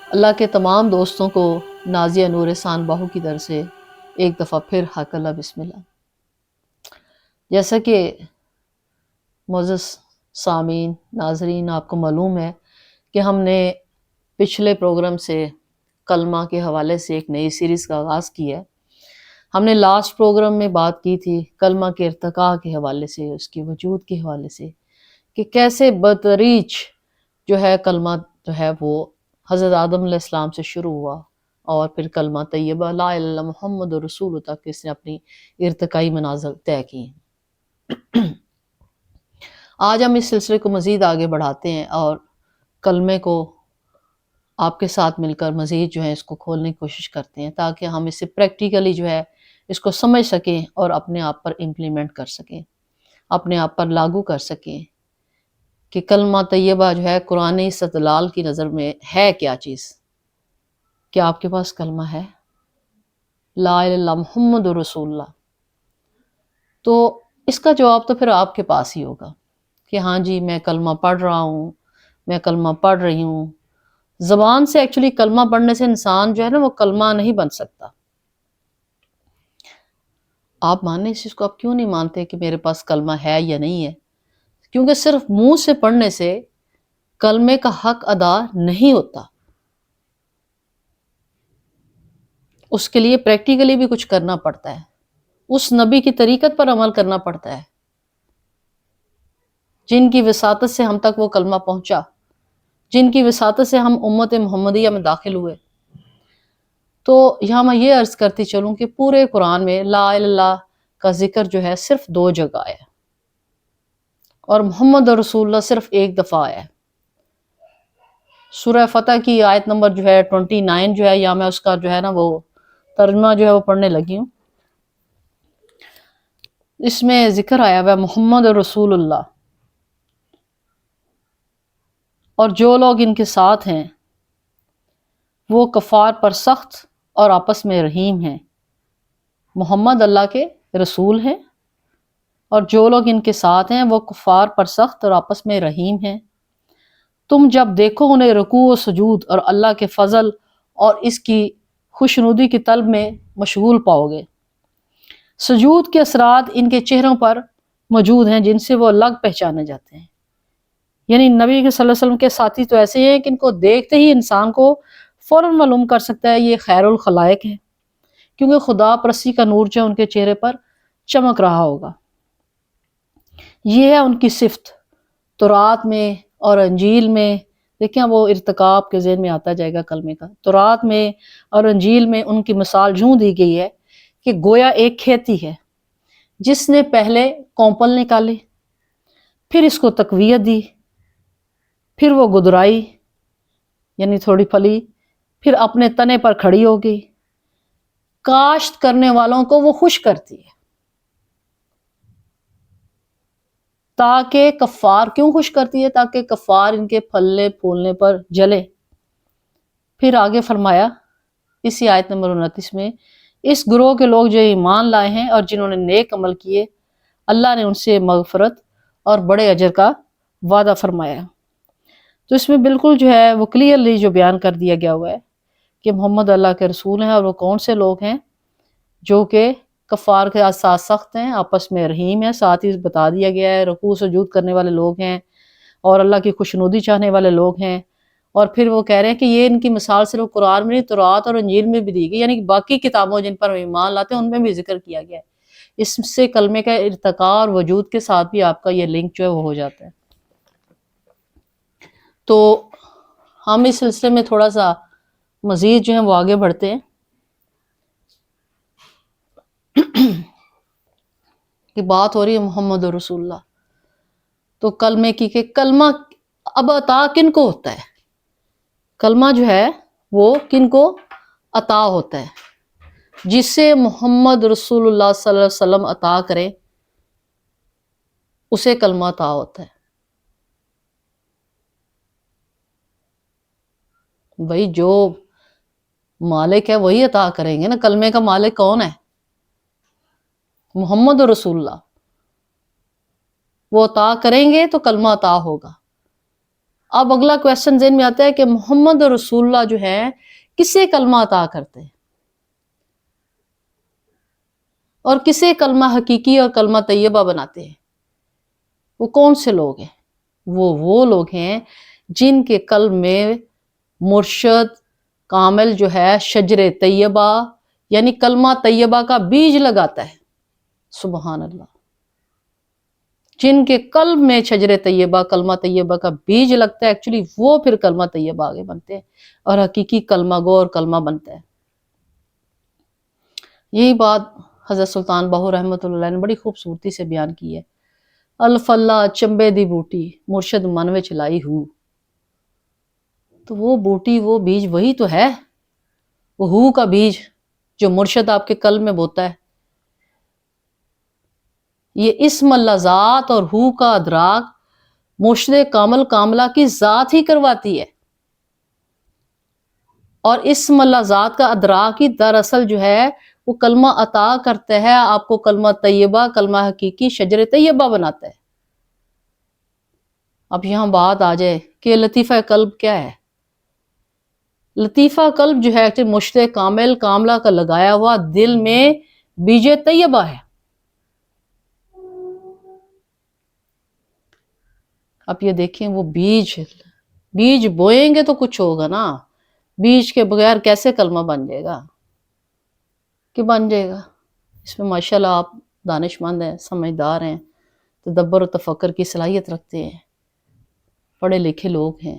اللہ کے تمام دوستوں کو نازیہ نور احسان باہو کی طرف سے ایک دفعہ پھر حق اللہ بسم اللہ۔ جیسا کہ معزز سامعین ناظرین آپ کو معلوم ہے کہ ہم نے پچھلے پروگرام سے کلمہ کے حوالے سے ایک نئی سیریز کا آغاز کیا ہے۔ ہم نے لاسٹ پروگرام میں بات کی تھی کلمہ کے ارتقاء کے حوالے سے، اس کے وجود کے حوالے سے، کہ کیسے بتدریج جو ہے کلمہ جو ہے وہ حضرت آدم علیہ السلام سے شروع ہوا اور پھر کلمہ طیبہ لا الہ الا اللہ محمد رسول تک اس نے اپنی ارتقائی منازل طے کی۔ آج ہم اس سلسلے کو مزید آگے بڑھاتے ہیں اور کلمے کو آپ کے ساتھ مل کر مزید جو ہے اس کو کھولنے کی کوشش کرتے ہیں تاکہ ہم اسے پریکٹیکلی جو ہے اس کو سمجھ سکیں اور اپنے آپ پر امپلیمنٹ کر سکیں، اپنے آپ پر لاگو کر سکیں کہ کلمہ طیبہ جو ہے قرآن استدلال کی نظر میں ہے کیا چیز۔ کیا آپ کے پاس کلمہ ہے لا الہ الا اللہ محمد رسول اللہ؟ تو اس کا جواب تو پھر آپ کے پاس ہی ہوگا کہ ہاں جی میں کلمہ پڑھ رہا ہوں، میں کلمہ پڑھ رہی ہوں۔ زبان سے ایکچولی کلمہ پڑھنے سے انسان جو ہے نا وہ کلمہ نہیں بن سکتا۔ آپ ماننے اس چیز کو، آپ کیوں نہیں مانتے کہ میرے پاس کلمہ ہے یا نہیں ہے؟ کیونکہ صرف منہ سے پڑھنے سے کلمے کا حق ادا نہیں ہوتا، اس کے لیے پریکٹیکلی بھی کچھ کرنا پڑتا ہے، اس نبی کی طریقت پر عمل کرنا پڑتا ہے جن کی وساطت سے ہم تک وہ کلمہ پہنچا، جن کی وساطت سے ہم امت محمدیہ میں داخل ہوئے۔ تو یہاں میں یہ عرض کرتی چلوں کہ پورے قرآن میں لا الہ الا اللہ کا ذکر جو ہے صرف 2 جگہ آیا ہے اور محمد رسول اللہ صرف ایک دفعہ آیا ہے۔ سورہ فتح کی آیت نمبر جو ہے 29 جو ہے، یا میں اس کا جو ہے نا وہ ترجمہ جو ہے وہ پڑھنے لگی ہوں۔ اس میں ذکر آیا ہوا ہے محمد رسول اللہ، اور جو لوگ ان کے ساتھ ہیں وہ کفار پر سخت اور آپس میں رحیم ہیں۔ محمد اللہ کے رسول ہیں اور جو لوگ ان کے ساتھ ہیں وہ کفار پر سخت اور آپس میں رحیم ہیں۔ تم جب دیکھو انہیں رکوع و سجود اور اللہ کے فضل اور اس کی خوشنودی کی طلب میں مشغول پاؤ گے۔ سجود کے اثرات ان کے چہروں پر موجود ہیں جن سے وہ الگ پہچانے جاتے ہیں۔ یعنی نبی صلی اللہ علیہ وسلم کے ساتھی تو ایسے ہیں کہ ان کو دیکھتے ہی انسان کو فوراً معلوم کر سکتا ہے یہ خیر الخلائق ہے، کیونکہ خدا پرستی کا نور جو ان کے چہرے پر چمک رہا ہوگا۔ یہ ہے ان کی صفت۔ تورات میں اور انجیل میں دیکھیں، وہ ارتقاب کے ذہن میں آتا جائے گا کلمے کا۔ تورات میں اور انجیل میں ان کی مثال یوں دی گئی ہے کہ گویا ایک کھیتی ہے جس نے پہلے کونپل نکالے، پھر اس کو تقویت دی، پھر وہ گدرائی یعنی تھوڑی پھلی، پھر اپنے تنے پر کھڑی ہو گئی۔ کاشت کرنے والوں کو وہ خوش کرتی ہے، تاکہ کفار کیوں خوش کرتی ہے؟ تاکہ کفار ان کے پھلنے پھولنے پر جلے۔ پھر آگے فرمایا اسی آیت نمبر 29 میں، اس گروہ کے لوگ جو ایمان لائے ہیں اور جنہوں نے نیک عمل کیے، اللہ نے ان سے مغفرت اور بڑے اجر کا وعدہ فرمایا۔ تو اس میں بالکل جو ہے وہ کلیئرلی جو بیان کر دیا گیا ہوا ہے کہ محمد اللہ کے رسول ہیں، اور وہ کون سے لوگ ہیں جو کہ کفار کے ساتھ سخت ہیں، آپس میں رحیم ہیں۔ ساتھ ہی بتا دیا گیا ہے رکوع سجود کرنے والے لوگ ہیں اور اللہ کی خوشنودی چاہنے والے لوگ ہیں۔ اور پھر وہ کہہ رہے ہیں کہ یہ ان کی مثال صرف قرآن میں نہیں، تورات اور انجیل میں بھی دی گئی، یعنی باقی کتابوں جن پر ایمان لاتے ہیں ان میں بھی ذکر کیا گیا ہے۔ اس سے کلمے کا ارتقاء اور وجود کے ساتھ بھی آپ کا یہ لنک جو ہے وہ ہو جاتا ہے۔ تو ہم اس سلسلے میں تھوڑا سا مزید جو ہے وہ آگے بڑھتے ہیں کہ بات ہو رہی ہے محمد رسول اللہ، تو کلمے کی کہ کلمہ اب عطا کن کو ہوتا ہے؟ کلمہ جو ہے وہ کن کو عطا ہوتا ہے؟ جس سے محمد رسول اللہ صلی اللہ علیہ وسلم عطا کرے اسے کلمہ عطا ہوتا ہے۔ بھئی جو مالک ہے وہی عطا کریں گے نا۔ کلمے کا مالک کون ہے؟ محمد رسول اللہ۔ وہ عطا کریں گے تو کلمہ عطا ہوگا۔ اب اگلا کویسچن ذہن میں آتا ہے کہ محمد رسول اللہ جو ہے کسے کلمہ عطا کرتے ہیں اور کسے کلمہ حقیقی اور کلمہ طیبہ بناتے ہیں؟ وہ کون سے لوگ ہیں؟ وہ لوگ ہیں جن کے قلب میں مرشد کامل جو ہے شجر طیبہ یعنی کلمہ طیبہ کا بیج لگاتا ہے. سبحان اللہ. جن کے قلب میں شجر طیبہ کلمہ طیبہ کا بیج لگتا ہے ایکچولی وہ پھر کلمہ طیبہ آگے بنتے ہیں اور حقیقی کلمہ گو اور کلمہ بنتا ہے. یہی بات حضرت سلطان باہو رحمۃ اللہ علیہ نے بڑی خوبصورتی سے بیان کی ہے. الف اللہ چمبے دی بوٹی مرشد من وچ لائی ہو. تو وہ بوٹی وہ بیج وہی تو ہے، وہ ہو کا بیج جو مرشد آپ کے قلب میں بوتا ہے. یہ اسم اللہ ذات اور ہو کا ادراک مرشد کامل کاملہ کی ذات ہی کرواتی ہے، اور اسم اللہ ذات کا ادراک ہی دراصل جو ہے وہ کلمہ عطا کرتا ہے آپ کو، کلمہ طیبہ کلمہ حقیقی شجر طیبہ بناتا ہے. اب یہاں بات آ جائے کہ لطیفہ قلب کیا ہے. لطیفہ قلب جو ہے مرشد کامل کاملہ کا لگایا ہوا دل میں بیج طیبہ ہے. اب یہ دیکھیں وہ بیج بوئیں گے تو کچھ ہوگا نا، بیج کے بغیر کیسے کلمہ بن جائے گا کہ بن جائے گا. اس میں ماشاءاللہ آپ دانش مند ہیں، سمجھدار ہیں، تدبر و تفکر کی صلاحیت رکھتے ہیں، پڑھے لکھے لوگ ہیں.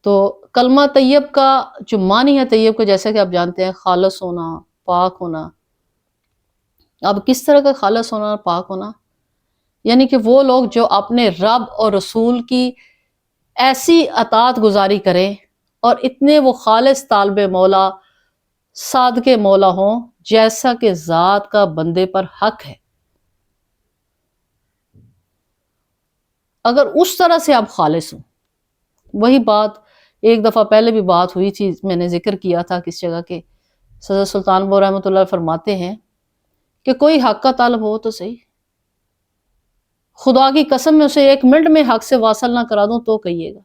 تو کلمہ طیب کا جو معنی ہے طیب کا جیسا کہ آپ جانتے ہیں خالص ہونا، پاک ہونا. اب کس طرح کا خالص ہونا اور پاک ہونا؟ یعنی کہ وہ لوگ جو اپنے رب اور رسول کی ایسی اطاعت گزاری کریں اور اتنے وہ خالص طالب مولا صادق مولا ہوں جیسا کہ ذات کا بندے پر حق ہے. اگر اس طرح سے آپ خالص ہوں، وہی بات ایک دفعہ پہلے بھی بات ہوئی تھی، میں نے ذکر کیا تھا کس جگہ کے، حضرت سلطان باہو رحمۃ اللہ فرماتے ہیں کہ کوئی حق کا طالب ہو تو صحیح، خدا کی قسم میں اسے 1 منٹ میں حق سے واصل نہ کرا دوں تو کہیے گا،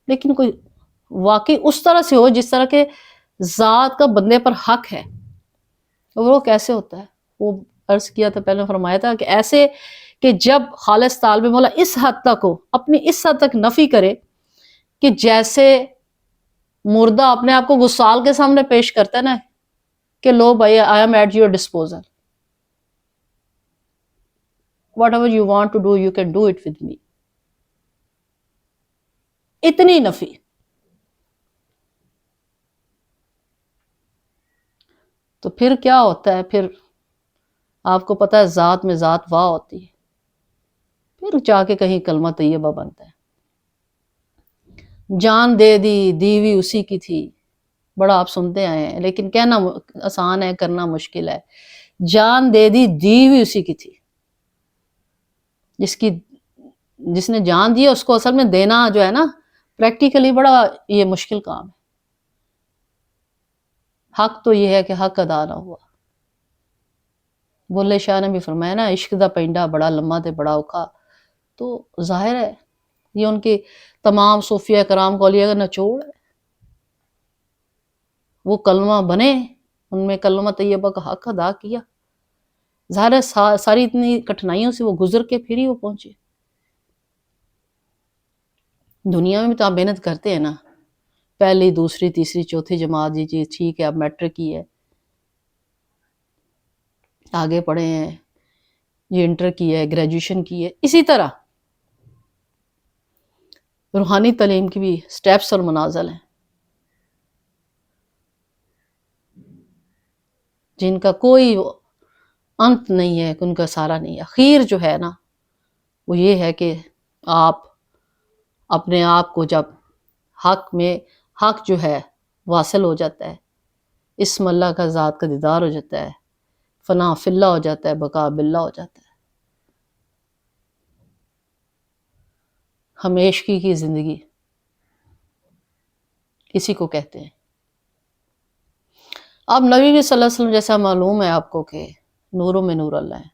لیکن کوئی واقعی اس طرح سے ہو جس طرح کے ذات کا بندے پر حق ہے. وہ کیسے ہوتا ہے؟ وہ عرض کیا تھا پہلے، فرمایا تھا کہ ایسے کہ جب خالص طالب مولا اس حد تک ہو، اپنی اس حد تک نفی کرے کہ جیسے مردہ اپنے آپ کو غسال کے سامنے پیش کرتا ہے نا کہ لو بھائی I am at your disposal, whatever you want to do you can do it with me. اتنی نفی. تو پھر کیا ہوتا ہے؟ پھر آپ کو پتا ہے ذات میں ذات واہ ہوتی ہے، پھر جا کے کہیں کلمہ طیبہ بنتا ہے. جان دے دی دیوی اسی کی تھی، بڑا آپ سنتے آئے ہیں لیکن کہنا آسان ہے کرنا مشکل ہے. جان دے دی دیوی اسی کی تھی. جس نے جان دی اس کو اصل میں دینا جو ہے نا پریکٹیکلی بڑا یہ مشکل کام ہے. حق تو یہ ہے کہ حق ادا نہ ہوا. بولے شاہ نے بھی فرمایا نا عشق دا پینڈا بڑا لمحہ تے بڑا اوکھا. تو ظاہر ہے یہ ان کے تمام صوفیہ کرام کو اولیاء کا نچوڑ ہے. وہ کلمہ بنے، ان میں کلمہ طیبہ کا حق ادا کیا. ظاہر ہے ساری اتنی کٹھنائیوں سے وہ گزر کے پھر ہی وہ پہنچے. دنیا میں بھی تو آپ محنت کرتے ہیں نا، پہلی دوسری تیسری چوتھی جماعت جی ٹھیک ہے، اب میٹرک کی ہے، آگے پڑھے ہیں، یہ انٹر کی ہے، گریجویشن کی ہے. اسی طرح روحانی تعلیم کی بھی سٹیپس اور منازل ہیں جن کا کوئی انت نہیں ہے، ان کا سارا نہیں ہے. اخیر جو ہے نا وہ یہ ہے کہ آپ اپنے آپ کو جب حق جو ہے واصل ہو جاتا ہے، اسم اللہ کا ذات کا دیدار ہو جاتا ہے، فنا فی اللہ ہو جاتا ہے، بقا باللہ ہو جاتا ہے. ہمیشگی کی زندگی اسی کو کہتے ہیں. اب نبی صلی اللہ علیہ وسلم جیسا معلوم ہے آپ کو کہ نوروں میں نور اللہ ہے،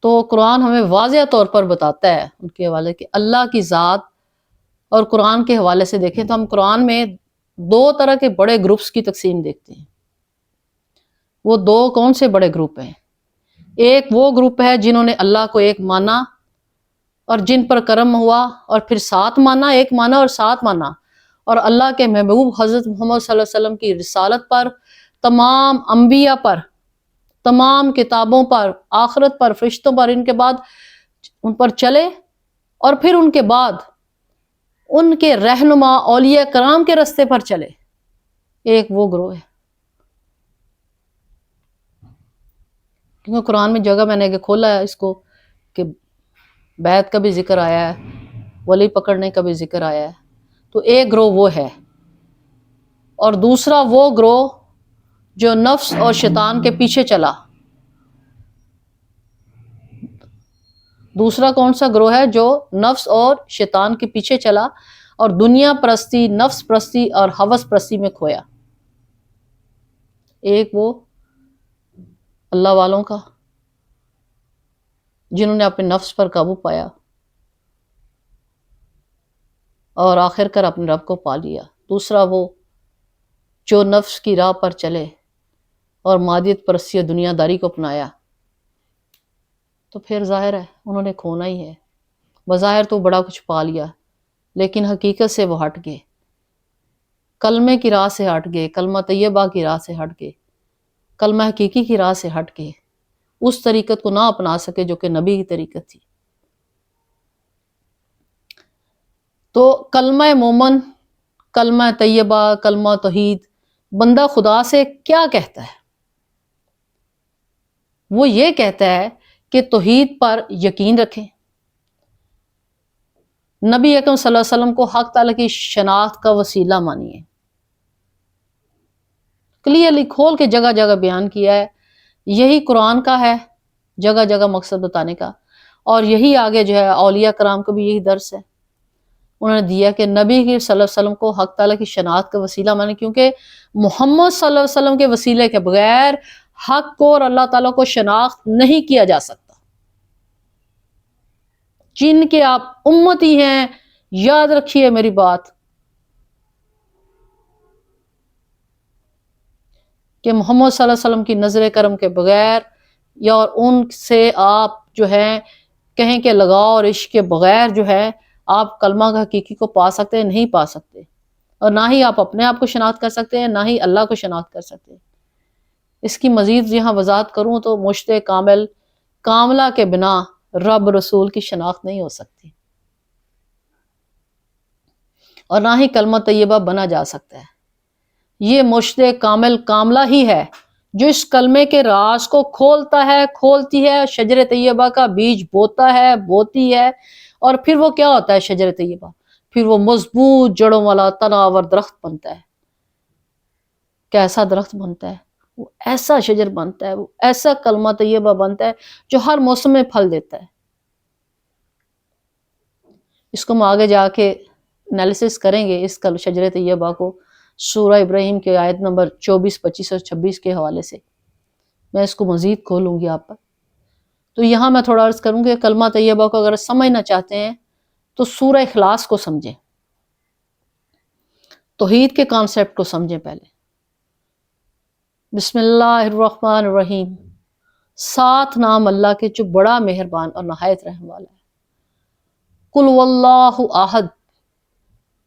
تو قرآن ہمیں واضح طور پر بتاتا ہے ان کے حوالے کہ اللہ کی ذات، اور قرآن کے حوالے سے دیکھیں تو ہم قرآن میں دو طرح کے بڑے گروپس کی تقسیم دیکھتے ہیں۔ وہ دو کون سے بڑے گروپ ہیں؟ ایک وہ گروپ ہے جنہوں نے اللہ کو ایک مانا اور جن پر کرم ہوا، اور پھر سات مانا، ایک مانا اور سات مانا، اور اللہ کے محبوب حضرت محمد صلی اللہ علیہ وسلم کی رسالت پر، تمام انبیاء پر، تمام کتابوں پر، آخرت پر، فرشتوں پر، ان کے بعد ان پر چلے، اور پھر ان کے بعد ان کے رہنما اولیاء کرام کے رستے پر چلے۔ ایک وہ گروہ ہے، کیونکہ قرآن میں جگہ میں نے کھولا ہے اس کو کہ بیعت کا بھی ذکر آیا ہے، ولی پکڑنے کا بھی ذکر آیا ہے، تو ایک گروہ وہ ہے، اور دوسرا وہ گروہ جو نفس اور شیطان کے پیچھے چلا۔ دوسرا کون سا گروہ ہے؟ جو نفس اور شیطان کے پیچھے چلا اور دنیا پرستی، نفس پرستی اور ہوس پرستی میں کھویا۔ ایک وہ اللہ والوں کا جنہوں نے اپنے نفس پر قابو پایا اور آخر کر اپنے رب کو پا لیا۔ دوسرا وہ جو نفس کی راہ پر چلے اور مادیت پرستی اور دنیا داری کو اپنایا، تو پھر ظاہر ہے انہوں نے کھونا ہی ہے۔ بظاہر تو بڑا کچھ پا لیا، لیکن حقیقت سے وہ ہٹ گئے، کلمے کی راہ سے ہٹ گئے، کلمہ طیبہ کی راہ سے ہٹ گئے، کلمہ حقیقی کی راہ سے ہٹ گئے، اس طریقت کو نہ اپنا سکے جو کہ نبی کی طریقت تھی۔ تو کلمہ مومن، کلمہ طیبہ، کلمہ توحید بندہ خدا سے کیا کہتا ہے؟ وہ یہ کہتا ہے کہ توحید پر یقین رکھیں، نبی اکرم صلی اللہ علیہ وسلم کو حق تعالیٰ کی شناخت کا وسیلہ مانیے۔ کلیئرلی کھول کے جگہ جگہ بیان کیا ہے، یہی قرآن کا ہے جگہ جگہ مقصد بتانے کا، اور یہی آگے جو ہے اولیاء کرام کو بھی یہی درس ہے، انہوں نے دیا کہ نبی صلی اللہ علیہ وسلم کو حق تعالیٰ کی شناخت کا وسیلہ مانے، کیونکہ محمد صلی اللہ علیہ وسلم کے وسیلے کے بغیر حق کو اور اللہ تعالیٰ کو شناخت نہیں کیا جا سکتا۔ جن کے آپ امتی ہیں، یاد رکھیے میری بات، کہ محمد صلی اللہ علیہ وسلم کی نظر کرم کے بغیر یا اور ان سے آپ جو ہے کہیں کہ لگاؤ اور عشق کے بغیر جو ہے آپ کلمہ کا حقیقی کو پا سکتے ہیں؟ نہیں پا سکتے، اور نہ ہی آپ اپنے آپ کو شناخت کر سکتے ہیں، نہ ہی اللہ کو شناخت کر سکتے ہیں۔ اس کی مزید یہاں وضاحت کروں تو مشت کامل کاملہ کے بنا رب رسول کی شناخت نہیں ہو سکتی، اور نہ ہی کلمہ طیبہ بنا جا سکتا ہے۔ یہ مشت کامل کاملہ ہی ہے جو اس کلمے کے راز کو کھولتا ہے، کھولتی ہے، شجر طیبہ کا بیج بوتا ہے، بوتی ہے، اور پھر وہ کیا ہوتا ہے شجر طیبہ؟ پھر وہ مضبوط جڑوں والا تناور درخت بنتا ہے۔ کیسا درخت بنتا ہے؟ وہ ایسا شجر بنتا ہے، وہ ایسا کلمہ طیبہ بنتا ہے جو ہر موسم میں پھل دیتا ہے۔ اس کو ہم آگے جا کے انالیسس کریں گے، اس شجر طیبہ کو سورہ ابراہیم کے آیت نمبر 24، 25 اور 26 کے حوالے سے میں اس کو مزید کھولوں گی آپ پر۔ تو یہاں میں تھوڑا عرض کروں کہ کلمہ طیبہ کو اگر سمجھنا چاہتے ہیں تو سورہ اخلاص کو سمجھیں، توحید کے کانسیپٹ کو سمجھیں پہلے۔ بسم اللہ الرحمن الرحیم، 7 نام اللہ کے جو بڑا مہربان اور نہایت رحم والا ہے۔ قل واللہ احد،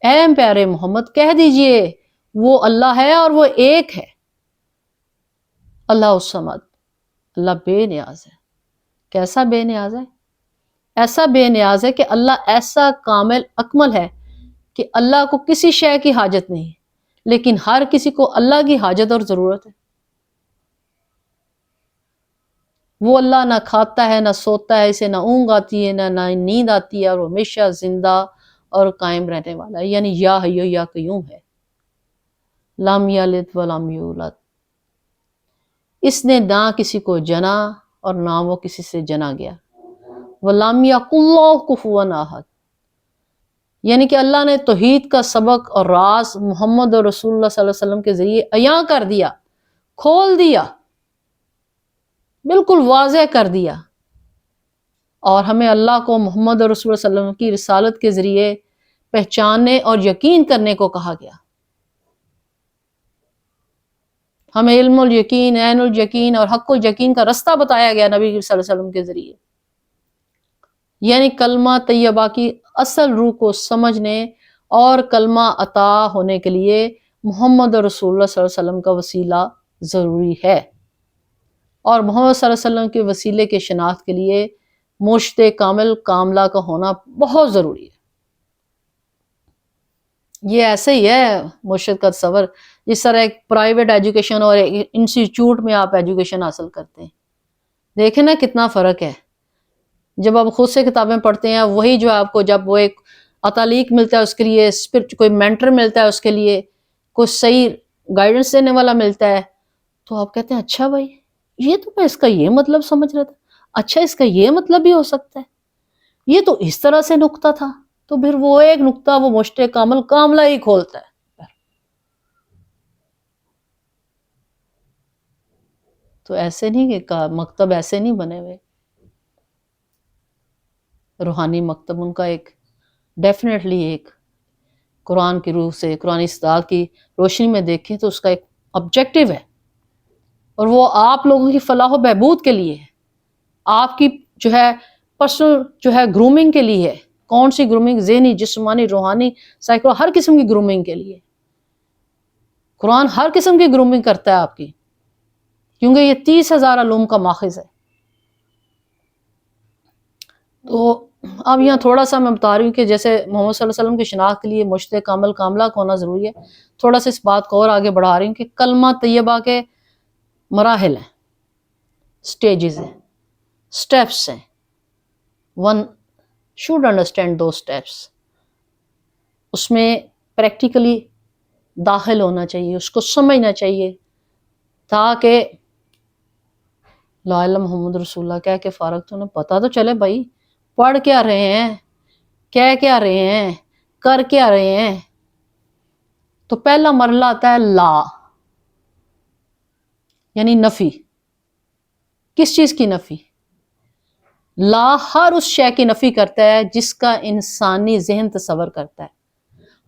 اے پیارے محمد کہہ دیجئے وہ اللہ ہے اور وہ ایک ہے۔ اللہ الصمد، اللہ بے نیاز ہے۔ کیسا بے نیاز ہے؟ ایسا بے نیاز ہے کہ اللہ ایسا کامل اکمل ہے کہ اللہ کو کسی شے کی حاجت نہیں، لیکن ہر کسی کو اللہ کی حاجت اور ضرورت ہے۔ وہ اللہ نہ کھاتا ہے نہ سوتا ہے، اسے نہ اونگ آتی ہے نہ نیند آتی ہے، اور وہ ہمیشہ زندہ اور قائم رہنے والا ہے، یعنی یا حیو یا قیوم ہے۔ لم یلد ولم یولد، اس نے نہ کسی کو جنا اور نہ وہ کسی سے جنا گیا۔ وَلَمْ يَكُنْ لَهُ كُفُوًا أَحَدٌ، یعنی کہ اللہ نے توحید کا سبق اور راز محمد اور رسول اللہ صلی اللہ علیہ وسلم کے ذریعے عیاں کر دیا، کھول دیا، بالکل واضح کر دیا اور ہمیں اللہ کو محمد رسول اللہ صلی اللہ علیہ وسلم کی رسالت کے ذریعے پہچاننے اور یقین کرنے کو کہا گیا۔ ہمیں علم الیقین، عین الیقین اور حق الیقین کا رستہ بتایا گیا نبی صلی اللہ علیہ وسلم کے ذریعے، یعنی کلمہ طیبہ کی اصل روح کو سمجھنے اور کلمہ عطا ہونے کے لیے محمد رسول اللہ صلی اللہ علیہ وسلم کا وسیلہ ضروری ہے، اور محمد صلی اللہ علیہ وسلم کے وسیلے کے شناخت کے لیے مرشد کامل کاملہ کا ہونا بہت ضروری ہے۔ یہ ایسے ہی ہے مرشد کا تصور، جس طرح ایک پرائیویٹ ایجوکیشن اور ایک انسٹیٹیوٹ میں آپ ایجوکیشن حاصل کرتے ہیں، دیکھیں نا کتنا فرق ہے۔ جب آپ خود سے کتابیں پڑھتے ہیں، وہی جو آپ کو جب وہ ایک اتالیق ملتا ہے اس کے لیے، کوئی مینٹر ملتا ہے اس کے لیے، کوئی صحیح گائیڈنس دینے والا ملتا ہے، تو آپ کہتے ہیں اچھا بھائی یہ تو میں اس کا یہ مطلب سمجھ رہا تھا، اچھا اس کا یہ مطلب بھی ہو سکتا ہے، یہ تو اس طرح سے نقطہ تھا۔ تو پھر وہ ایک نقطہ وہ مرشد کامل کاملہ ہی کھولتا ہے۔ تو ایسے نہیں کہ مکتب ایسے نہیں بنے ہوئے، روحانی مکتب ان کا ایک ڈیفینیٹلی ایک قرآن کی روح سے، قرآن استداد کی روشنی میں دیکھیں تو اس کا ایک آبجیکٹو ہے، اور وہ آپ لوگوں کی فلاح و بہبود کے لیے ہے، آپ کی جو ہے پرسنل جو ہے گرومنگ کے لیے ہے۔ کون سی گرومنگ؟ ذہنی، جسمانی، روحانی، سائیکو، ہر قسم کی گرومنگ کے لیے۔ قرآن ہر قسم کی گرومنگ کرتا ہے آپ کی، کیونکہ یہ 30,000 علوم کا ماخذ ہے۔ تو اب یہاں تھوڑا سا میں بتا رہی ہوں کہ جیسے محمد صلی اللہ علیہ وسلم کی شناخت کے لیے مرشد کامل کاملہ کا ہونا ضروری ہے، تھوڑا سا اس بات کو اور آگے بڑھا رہی ہوں کہ کلمہ طیبہ کے مراحل ہیں، سٹیجز ہیں، سٹیپس ہیں۔ One should understand those steps، اس میں پریکٹیکلی داخل ہونا چاہیے، اس کو سمجھنا چاہیے، تاکہ لا الہ محمد رسول اللہ کہہ کے فارغ تو انہیں پتہ تو چلے بھائی پڑھ کیا رہے ہیں، کہہ کیا رہے ہیں، کر کیا رہے ہیں۔ تو پہلا مرحلہ آتا ہے لا، یعنی نفی۔ کس چیز کی نفی؟ لا ہر اس شے کی نفی کرتا ہے جس کا انسانی ذہن تصور کرتا ہے،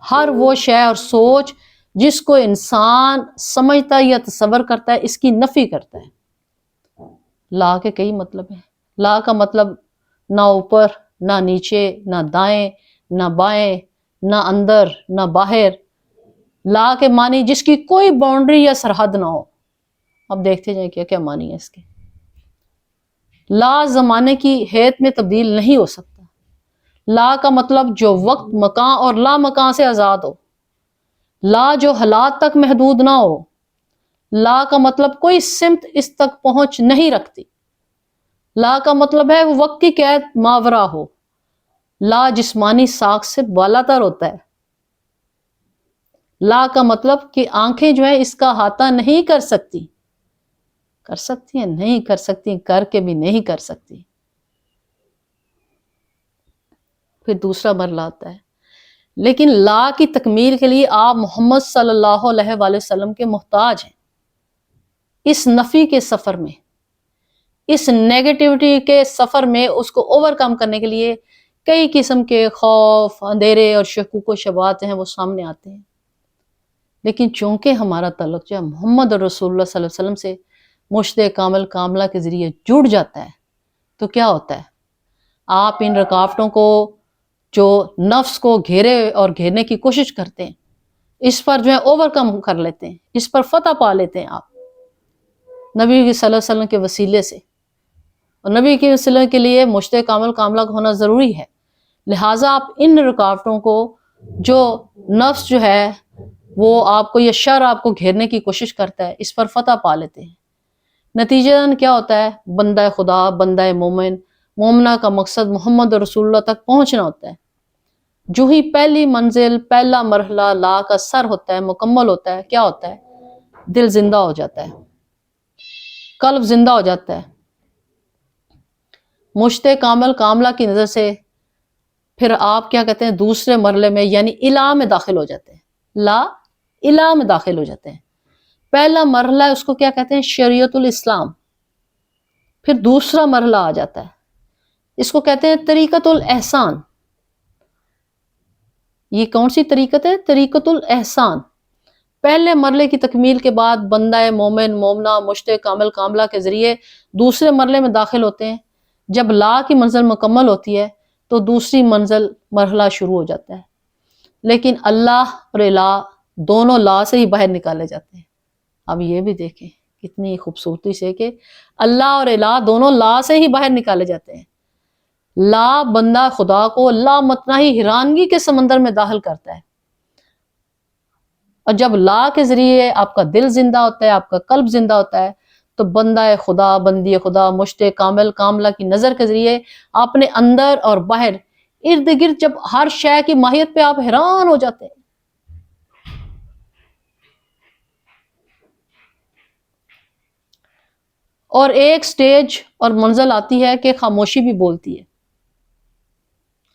ہر وہ شے اور سوچ جس کو انسان سمجھتا یا تصور کرتا ہے، اس کی نفی کرتا ہے۔ لا کے کئی مطلب ہیں۔ لا کا مطلب نہ اوپر، نہ نیچے، نہ دائیں، نہ بائیں، نہ اندر، نہ باہر۔ لا کے معنی جس کی کوئی باؤنڈری یا سرحد نہ ہو۔ اب دیکھتے جائیں کیا کیا معنی ہے اس کے۔ لا زمانے کی حیت میں تبدیل نہیں ہو سکتا۔ لا کا مطلب جو وقت، مکان اور لا مکان سے آزاد ہو۔ لا جو حالات تک محدود نہ ہو۔ لا کا مطلب کوئی سمت اس تک پہنچ نہیں رکھتی۔ لا کا مطلب ہے وہ وقت کی قید ماورا ہو۔ لا جسمانی ساخت سے بالاتر ہوتا ہے۔ لا کا مطلب کہ آنکھیں جو ہیں اس کا احاطہ نہیں کر سکتی، کر سکتی ہیں نہیں کر سکتی، کر کے بھی نہیں کر سکتی۔ پھر دوسرا مرحلہ آتا ہے لیکن لا کی تکمیل کے لیے آپ محمد صلی اللہ علیہ وآلہ وسلم کے محتاج ہیں۔ اس نفی کے سفر میں، اس نیگیٹیوٹی کے سفر میں اس کو اوور کم کرنے کے لیے کئی قسم کے خوف، اندھیرے اور شکوک و شبہات ہیں وہ سامنے آتے ہیں، لیکن چونکہ ہمارا تعلق جو ہے محمد رسول اللہ صلی اللہ علیہ وسلم سے مرشد کامل کاملہ کے ذریعے جڑ جاتا ہے، تو کیا ہوتا ہے؟ آپ ان رکاوٹوں کو جو نفس کو گھیرے اور گھیرنے کی کوشش کرتے ہیں، اس پر جو ہے اوور کم کر لیتے ہیں، اس پر فتح پا لیتے ہیں آپ نبی صلی اللہ علیہ وسلم کے وسیلے سے۔ اور نبی کے وسیلے کے لیے مرشد کامل کاملہ کا ہونا ضروری ہے، لہٰذا آپ ان رکاوٹوں کو جو نفس جو ہے وہ آپ کو یہ شر آپ کو گھیرنے کی کوشش کرتا ہے، اس پر فتح پا لیتے ہیں۔ نتیجہ کیا ہوتا ہے؟ بندہ خدا، بندہ مومن، مومنہ کا مقصد محمد رسول اللہ تک پہنچنا ہوتا ہے۔ جو ہی پہلی منزل، پہلا مرحلہ لا کا سر ہوتا ہے، مکمل ہوتا ہے، کیا ہوتا ہے؟ دل زندہ ہو جاتا ہے، قلب زندہ ہو جاتا ہے۔ مرشد کامل کاملہ کی نظر سے پھر آپ کیا کہتے ہیں؟ دوسرے مرحلے میں یعنی الہ میں داخل ہو جاتے ہیں۔ لا الہ میں داخل ہو جاتے ہیں۔ پہلا مرحلہ ہے اس کو کیا کہتے ہیں؟ شریعت الاسلام۔ پھر دوسرا مرحلہ آ جاتا ہے، اس کو کہتے ہیں طریقت الاحسان. یہ کون سی طریقت ہے؟ طریقت الاحسان. پہلے مرحلے کی تکمیل کے بعد بندہ مومن مومنہ مشتاق کامل کاملہ کے ذریعے دوسرے مرحلے میں داخل ہوتے ہیں. جب لا کی منزل مکمل ہوتی ہے تو دوسری منزل مرحلہ شروع ہو جاتا ہے. لیکن اللہ اور الہ دونوں لا سے ہی باہر نکالے جاتے ہیں. اب یہ بھی دیکھیں کتنی خوبصورتی سے کہ اللہ اور الہ دونوں لا سے ہی باہر نکالے جاتے ہیں. لا بندہ خدا کو لامتناہی حیرانگی کے سمندر میں داخل کرتا ہے، اور جب لا کے ذریعے آپ کا دل زندہ ہوتا ہے، آپ کا قلب زندہ ہوتا ہے، تو بندہ خدا، بندی خدا، مشتاق کامل کاملہ کی نظر کے ذریعے اپنے اندر اور باہر ارد گرد جب ہر شے کی ماہیت پہ آپ حیران ہو جاتے ہیں. اور ایک سٹیج اور منزل آتی ہے کہ خاموشی بھی بولتی ہے.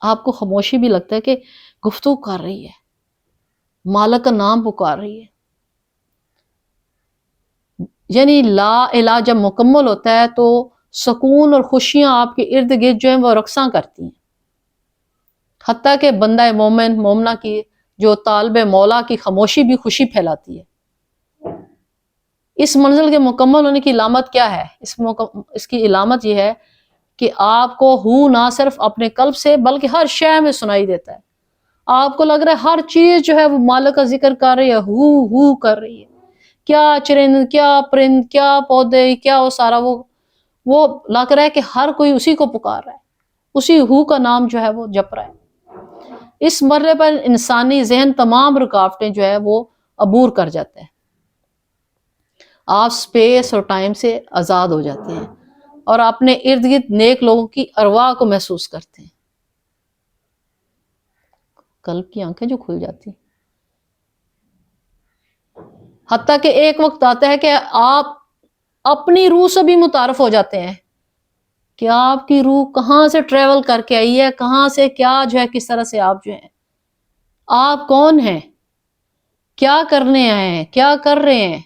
آپ کو خاموشی بھی لگتا ہے کہ گفتگو کر رہی ہے، مالک کا نام پکار رہی ہے. یعنی لا الہ جب مکمل ہوتا ہے تو سکون اور خوشیاں آپ کے ارد گرد جو ہیں وہ رقصاں کرتی ہیں. حتیٰ کہ بندہ مومن مومنہ کی جو طالب مولا کی خاموشی بھی خوشی پھیلاتی ہے. اس منزل کے مکمل ہونے کی علامت کیا ہے؟ اس کی علامت یہ ہے کہ آپ کو ہو نہ صرف اپنے قلب سے بلکہ ہر شے میں سنائی دیتا ہے. آپ کو لگ رہا ہے ہر چیز جو ہے وہ مالک کا ذکر کر رہی ہے، ہو کر رہی ہے. کیا چرند، کیا پرند، کیا پودے، کیا وہ سارا وہ لگ رہا ہے کہ ہر کوئی اسی کو پکار رہا ہے، اسی ہو کا نام جو ہے وہ جپ رہا ہے. اس مرحلے پر انسانی ذہن تمام رکاوٹیں جو ہے وہ عبور کر جاتا ہے. آپ سپیس اور ٹائم سے آزاد ہو جاتے ہیں اور اپنے ارد گرد نیک لوگوں کی ارواح کو محسوس کرتے ہیں. قلب کی آنکھیں جو کھل جاتی ہیں. حتیٰ کہ ایک وقت آتا ہے کہ آپ اپنی روح سے بھی متعارف ہو جاتے ہیں کہ آپ کی روح کہاں سے ٹریول کر کے آئی ہے، کہاں سے کیا جو ہے، کس طرح سے آپ جو ہیں، آپ کون ہیں، کیا کرنے آئے ہیں، کیا کر رہے ہیں.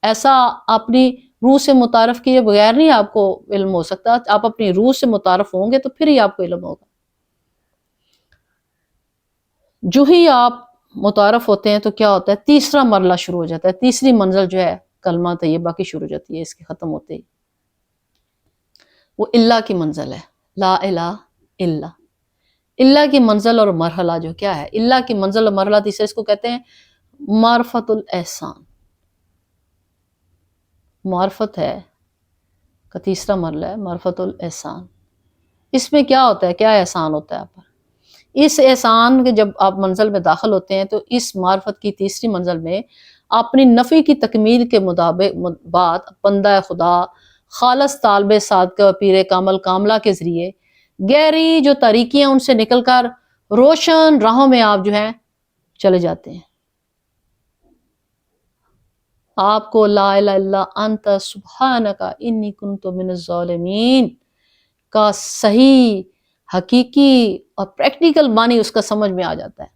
ایسا اپنی روح سے متعارف کیے بغیر نہیں آپ کو علم ہو سکتا. آپ اپنی روح سے متعارف ہوں گے تو پھر ہی آپ کو علم ہوگا. جو ہی آپ متعارف ہوتے ہیں تو کیا ہوتا ہے، تیسرا مرحلہ شروع ہو جاتا ہے. تیسری منزل جو ہے کلمہ طیبہ کی شروع ہو جاتی ہے. اس کے ختم ہوتے ہی وہ اللہ کی منزل ہے. لا الہ الا اللہ کی منزل اور مرحلہ جو کیا ہے، اللہ کی منزل اور مرحلہ تیسرا، اس کو کہتے ہیں معرفت الاحسان. معرفت ہے کا تیسرا مرحلہ ہے معرفت الاحسان. اس میں کیا ہوتا ہے، کیا احسان ہوتا ہے آپ پر؟ اس احسان کے جب آپ منزل میں داخل ہوتے ہیں تو اس معرفت کی تیسری منزل میں اپنی نفی کی تکمیل کے بعد بندہ خدا خالص طالب صادقہ پیر کامل کاملہ کے ذریعے گہری جو تاریکیاں ان سے نکل کر روشن راہوں میں آپ جو ہیں چلے جاتے ہیں. آپ کو لا الہ الا انت سبحانک انی کنت من الظالمین کا صحیح حقیقی اور پریکٹیکل معنی اس کا سمجھ میں آ جاتا ہے.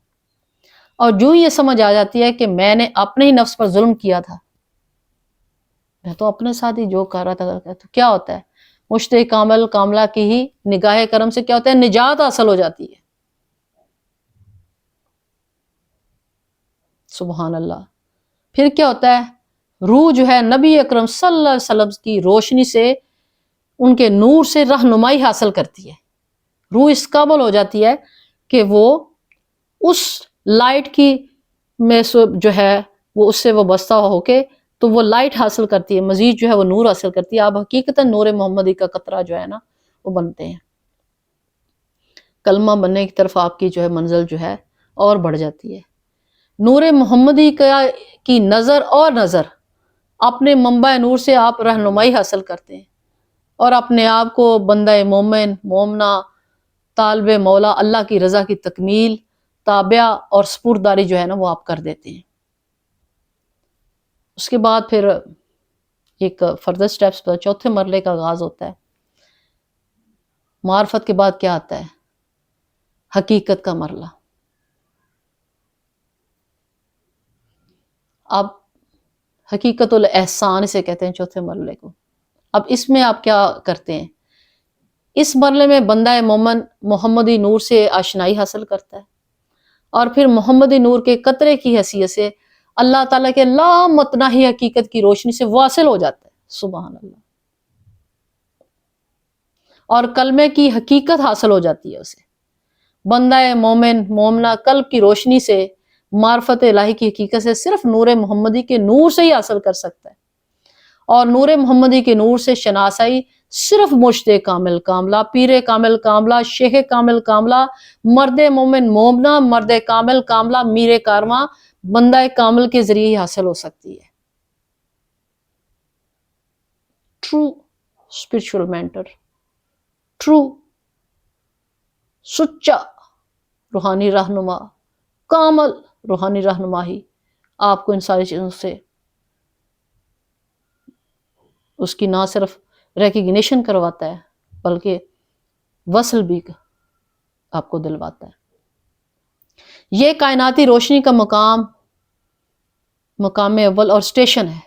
اور جو یہ سمجھ آ جاتی ہے کہ میں نے اپنے ہی نفس پر ظلم کیا تھا، میں تو اپنے ساتھ ہی جو کر رہا تھا، تو کیا ہوتا ہے، مشتاق کامل کاملہ کی ہی نگاہ کرم سے کیا ہوتا ہے، نجات حاصل ہو جاتی ہے. سبحان اللہ. پھر کیا ہوتا ہے، روح جو ہے نبی اکرم صلی اللہ علیہ وسلم کی روشنی سے، ان کے نور سے رہنمائی حاصل کرتی ہے. روح اس قابل ہو جاتی ہے کہ وہ اس لائٹ کی میں جو ہے وہ اس سے وابستہ ہو کے تو وہ لائٹ حاصل کرتی ہے، مزید جو ہے وہ نور حاصل کرتی ہے. آپ حقیقتاً نور محمدی کا قطرہ جو ہے نا وہ بنتے ہیں. کلمہ بننے کی طرف آپ کی جو ہے منزل جو ہے اور بڑھ جاتی ہے. نور محمدی کی نظر اور نظر اپنے منبع نور سے آپ رہنمائی حاصل کرتے ہیں اور اپنے آپ کو بندہ مومن مومنہ طالب مولا اللہ کی رضا کی تکمیل تابعہ اور سپرداری جو ہے نا وہ آپ کر دیتے ہیں. اس کے بعد پھر ایک فردر سٹیپس پر چوتھے مرحلے کا آغاز ہوتا ہے. معرفت کے بعد کیا آتا ہے، حقیقت کا مرحلہ. اب حقیقت الاحسان اسے کہتے ہیں چوتھے مرحلے کو. اب اس میں آپ کیا کرتے ہیں، اس مرحلے میں بندہ مومن محمدی نور سے آشنائی حاصل کرتا ہے اور پھر محمدی نور کے قطرے کی حیثیت سے اللہ تعالیٰ کے لامتناہی حقیقت کی روشنی سے واصل ہو جاتا ہے، سبحان اللہ، اور کلمے کی حقیقت حاصل ہو جاتی ہے اسے۔ بندہ مومن مومنہ قلب کی روشنی سے معرفت الہی کی حقیقت سے صرف نور محمدی کے نور سے ہی حاصل کر سکتا ہے، اور نور محمدی کے نور سے شناسائی صرف مرشد کامل کاملہ، پیر کامل کاملہ، شیخ کامل کاملہ، مرد مومن مومنہ، مرد کامل کاملہ، میر کارواں، بندہ کامل کے ذریعے ہی حاصل ہو سکتی ہے۔ ٹرو اسپرچول مینٹر، ٹرو سچا روحانی رہنما، کامل روحانی رہنمائی آپ کو ان ساری چیزوں سے اس کی نہ صرف ریکگنیشن کرواتا ہے بلکہ وصل بھی آپ کو دلواتا ہے۔ یہ کائناتی روشنی کا مقام اول اور اسٹیشن ہے۔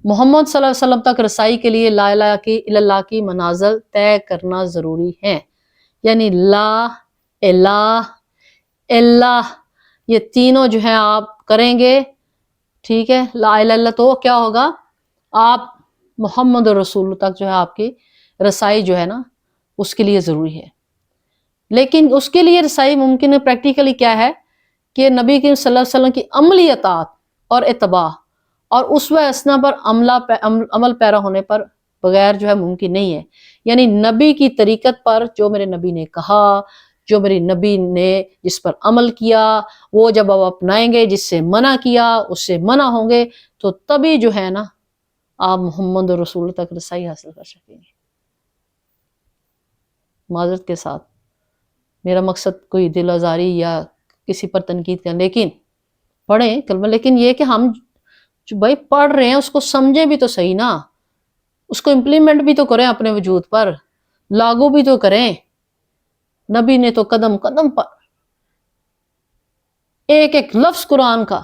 محمد صلی اللہ علیہ وسلم تک رسائی کے لیے لا الہ الا اللہ کی منازل طے کرنا ضروری ہے، یعنی لا الہ الا یہ تینوں جو ہیں آپ کریں گے، ٹھیک ہے، لا الہ الا تو کیا ہوگا، آپ محمد رسول تک جو ہے آپ کی رسائی جو ہے نا اس کے لیے ضروری ہے۔ لیکن اس کے لیے رسائی ممکن ہے پریکٹیکلی کیا ہے کہ نبی کریم صلی اللہ علیہ وسلم کی عملی اطاعت اور اتباع اور اسوہ حسنہ پر عمل پیرا ہونے پر بغیر جو ہے ممکن نہیں ہے، یعنی نبی کی طریقت پر جو میرے نبی نے کہا، جو میری نبی نے جس پر عمل کیا، وہ جب آپ اپنائیں گے، جس سے منع کیا اس سے منع ہوں گے، تو تبھی جو ہے نا آپ محمد رسول تک رسائی حاصل کر سکیں گے۔ معذرت کے ساتھ، میرا مقصد کوئی دل آزاری یا کسی پر تنقید کرنا، لیکن پڑھیں کلمہ، لیکن یہ کہ ہم جو بھائی پڑھ رہے ہیں اس کو سمجھیں بھی تو صحیح نا، اس کو امپلیمنٹ بھی تو کریں اپنے وجود پر، لاگو بھی تو کریں۔ نبی نے تو قدم قدم پر ایک ایک لفظ قرآن کا،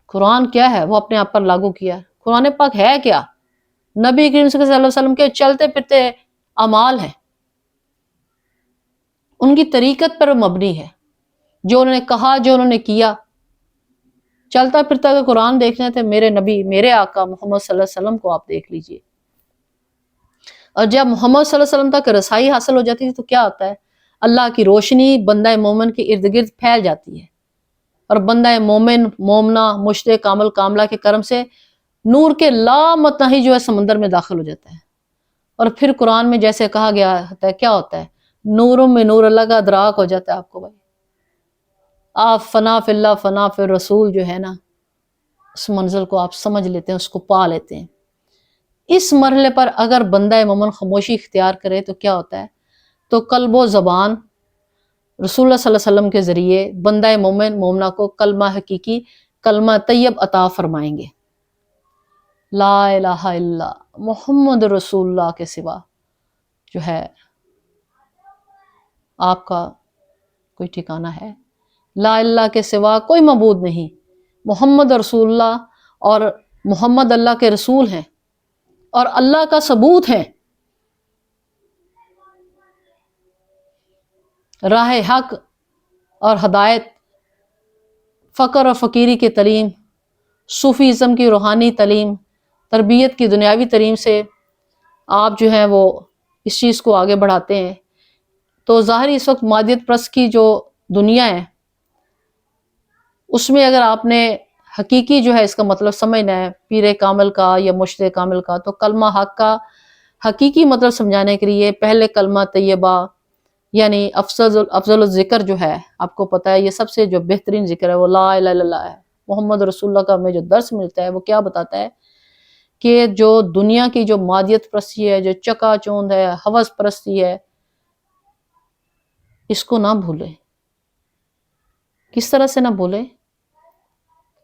قرآن کیا ہے وہ اپنے آپ پر لاگو کیا۔ قرآن پاک ہے کیا؟ نبی کریم صلی اللہ علیہ وسلم کے چلتے پھرتے اعمال ہیں، ان کی طریقت پر مبنی ہے، جو انہوں نے کہا، جو انہوں نے کیا۔ چلتا پھرتا اگر قرآن دیکھنے تھے میرے نبی، میرے آقا محمد صلی اللہ علیہ وسلم کو آپ دیکھ لیجئے، اور جب محمد صلی اللہ علیہ وسلم تک رسائی حاصل ہو جاتی تھی تو کیا ہوتا ہے، اللہ کی روشنی بندہ مومن کے ارد گرد پھیل جاتی ہے، اور بندہ مومن مومنہ مرشد کامل کاملہ کے کرم سے نور کے لامتناہی جو ہے سمندر میں داخل ہو جاتا ہے، اور پھر قرآن میں جیسے کہا گیا ہوتا ہے کیا ہوتا ہے، نوروں میں نور اللہ کا ادراک ہو جاتا ہے آپ کو۔ بھائی آپ فنا فی اللہ فنا فی الرسول جو ہے نا اس منزل کو آپ سمجھ لیتے ہیں، اس کو پا لیتے ہیں۔ اس مرحلے پر اگر بندہ مومن خاموشی اختیار کرے تو کیا ہوتا ہے، تو قلب و زبان رسول اللہ صلی اللہ علیہ وسلم کے ذریعے بندہ مومن مومنہ کو کلمہ حقیقی، کلمہ طیب عطا فرمائیں گے۔ لا الہ الا محمد رسول اللہ کے سوا جو ہے آپ کا کوئی ٹھکانہ ہے؟ لا اللہ کے سوا کوئی معبود نہیں، محمد رسول اللہ، اور محمد اللہ کے رسول ہیں اور اللہ کا ثبوت ہے۔ راہ حق اور ہدایت، فقر اور فقیری کی تعلیم، صوفیزم کی روحانی تعلیم، تربیت کی دنیاوی تعلیم سے آپ جو ہیں وہ اس چیز کو آگے بڑھاتے ہیں۔ تو ظاہری اس وقت مادیت پرست کی جو دنیا ہے اس میں اگر آپ نے حقیقی جو ہے اس کا مطلب سمجھنا ہے پیر کامل کا یا مرشد کامل کا، تو کلمہ حق کا حقیقی مطلب سمجھانے کے لیے پہلے کلمہ طیبہ، یعنی افضل الذکر جو ہے، آپ کو پتہ ہے یہ سب سے جو بہترین ذکر ہے وہ لا الہ الا اللہ ہے۔ محمد رسول اللہ کا ہمیں جو درس ملتا ہے وہ کیا بتاتا ہے کہ جو دنیا کی جو مادیت پرستی ہے، جو چکا چوند ہے، ہوس پرستی ہے، اس کو نہ بھولیں۔ کس طرح سے نہ بھولیں؟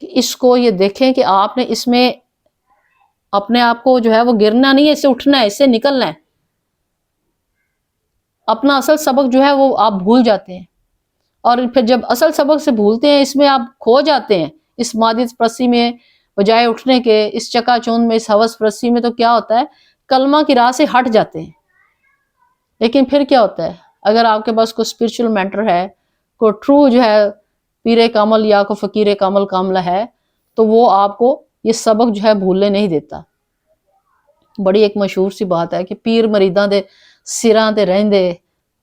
کہ اس کو یہ دیکھیں کہ آپ نے اس میں اپنے آپ کو جو ہے وہ گرنا نہیں ہے، اس سے اٹھنا ہے، اس سے نکلنا ہے۔ اپنا اصل سبق جو ہے وہ آپ بھول جاتے ہیں، اور پھر جب اصل سبق سے بھولتے ہیں اس میں آپ کھو جاتے ہیں، اس مادیت پرستی میں بجائے اٹھنے کے، اس چکا چوند میں، اس ہوس پرستی میں، تو کیا ہوتا ہے، کلمہ کی راہ سے ہٹ جاتے ہیں۔ لیکن پھر کیا ہوتا ہے، اگر آپ کے پاس کوئی اسپرچل مینٹر ہے، کوئی ٹرو جو ہے پیر کامل یا کوئی فقیر کامل کاملہ ہے، تو وہ آپ کو یہ سبق جو ہے بھولنے نہیں دیتا۔ بڑی ایک مشہور سی بات ہے کہ پیر مریداں دے سراں تے رہندے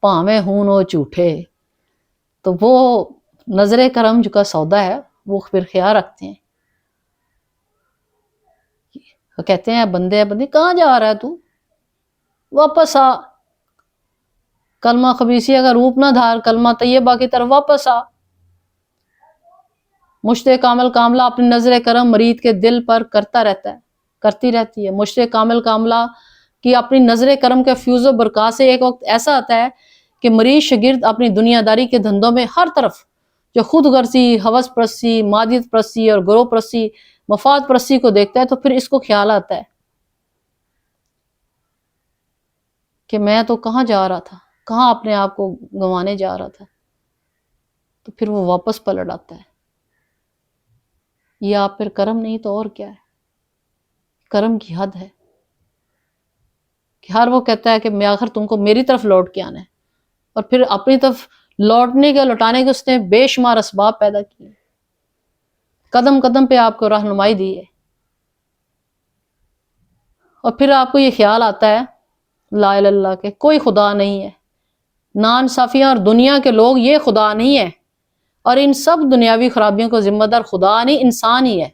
بھاویں ہون او جھوٹے، تو وہ نظر کرم جو کا سودا ہے وہ پھر خیال رکھتے ہیں، وہ کہتے ہیں بندے کہاں جا رہا ہے تو، واپس آ، کلمہ خبیثیہ کا روپ نہ دھار، کلمہ طیبہ کی طرف واپس آ۔ مشت کامل کاملہ اپنی نظر کرم مرید کے دل پر کرتا رہتا ہے، کرتی رہتی ہے۔ مشت کامل کاملہ کی اپنی نظر کرم کے فیوز و برکات سے ایک وقت ایسا آتا ہے کہ مریض شاگرد اپنی دنیا داری کے دھندوں میں ہر طرف جو خود غرضی، ہوس پرستی، مادیت پرستی اور گروہ پرستی، مفاد پرستی کو دیکھتا ہے، تو پھر اس کو خیال آتا ہے کہ میں تو کہاں جا رہا تھا، کہاں اپنے آپ کو گنوانے جا رہا تھا، تو پھر وہ واپس پلٹ آتا ہے۔ یہ آپ پھر کرم نہیں تو اور کیا ہے، کرم کی حد ہے کہ ہر وہ کہتا ہے کہ میں آخر تم کو میری طرف لوٹ کے آنا ہے، اور پھر اپنی طرف لوٹانے کے اس نے بے شمار اسباب پیدا کیے، قدم قدم پہ آپ کو رہنمائی دی ہے، اور پھر آپ کو یہ خیال آتا ہے لا الہ الا اللہ کہ کوئی خدا نہیں ہے، ناانصافیاں اور دنیا کے لوگ یہ خدا نہیں ہے، اور ان سب دنیاوی خرابیوں کو ذمہ دار خدا نہیں انسان ہی ہے۔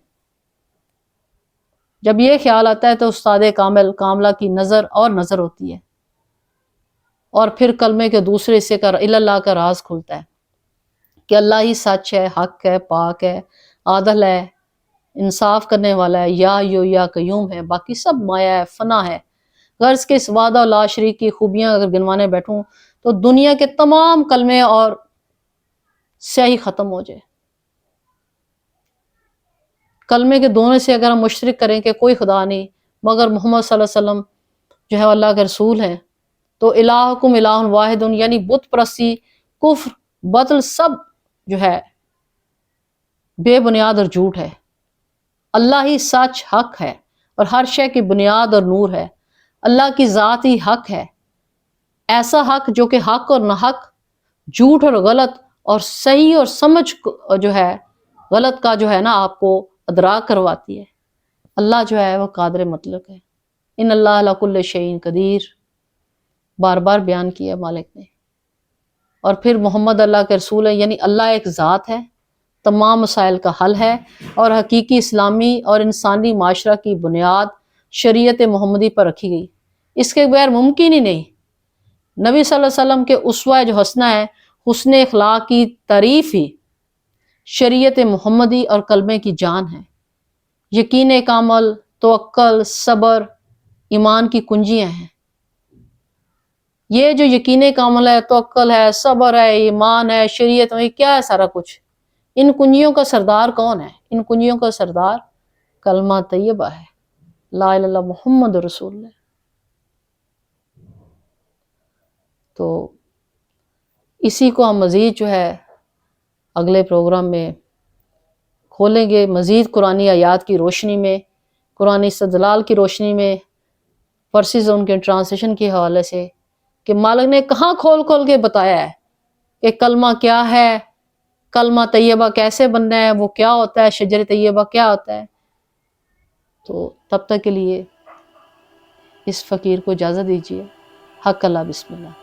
جب یہ خیال آتا ہے تو استاد کامل کاملہ کی نظر اور نظر ہوتی ہے، اور پھر کلمے کے دوسرے حصے کا الا اللہ کا راز کھلتا ہے کہ اللہ ہی سچ ہے، حق ہے، پاک ہے، عادل ہے، انصاف کرنے والا ہے، یا قیوم ہے، باقی سب مایا ہے، فنا ہے۔ غرض کے اس وحدہ و لا شریک کی خوبیاں اگر گنوانے بیٹھوں تو دنیا کے تمام کلمے اور سیاہی ختم ہو جائے۔ کلمے کے دونوں سے اگر ہم مشترک کریں کہ کوئی خدا نہیں مگر محمد صلی اللہ علیہ وسلم جو ہے اللہ کے رسول ہیں، تو الہکم الہ واحد، یعنی بت پرستی، کفر، باطل سب جو ہے بے بنیاد اور جھوٹ ہے۔ اللہ ہی سچ حق ہے اور ہر شے کی بنیاد اور نور ہے۔ اللہ کی ذات ہی حق ہے، ایسا حق جو کہ حق اور ناحق، جھوٹ اور غلط اور صحیح اور سمجھ جو ہے غلط کا جو ہے نا آپ کو ادراک کرواتی ہے۔ اللہ جو ہے وہ قادر مطلق ہے، ان اللہ علی کل شیء قدیر، بار بار بیان کیا مالک نے۔ اور پھر محمد اللہ کے رسول ہے، یعنی اللہ ایک ذات ہے، تمام مسائل کا حل ہے، اور حقیقی اسلامی اور انسانی معاشرہ کی بنیاد شریعت محمدی پر رکھی گئی، اس کے بغیر ممکن ہی نہیں۔ نبی صلی اللہ علیہ وسلم کے اسوہ جو حسنہ ہے، حسن اخلاق کی تعریف ہی شریعت محمدی اور کلمے کی جان ہے۔ یقین کامل، توکل، صبر ایمان کی کنجیاں ہیں۔ یہ جو یقین کامل ہے، توکل ہے، صبر ہے، ایمان ہے، شریعت ہے، کیا ہے سارا کچھ؟ ان کنجیوں کا سردار کون ہے؟ ان کنجیوں کا سردار کلمہ طیبہ ہے، لا الہ الا اللہ محمد رسول اللہ۔ تو اسی کو ہم مزید جو ہے اگلے پروگرام میں کھولیں گے، مزید قرآنی آیات کی روشنی میں، قرآنی استدلال کی روشنی میں، ورسز ان کے ٹرانسلیشن کے حوالے سے، کہ مالک نے کہاں کھول کھول کے بتایا ہے کہ کلمہ کیا ہے، کلمہ طیبہ کیسے بننا ہے، وہ کیا ہوتا ہے، شجر طیبہ کیا ہوتا ہے۔ تو تب تک کے لیے اس فقیر کو اجازت دیجیے۔ حق اللہ، بسم اللہ۔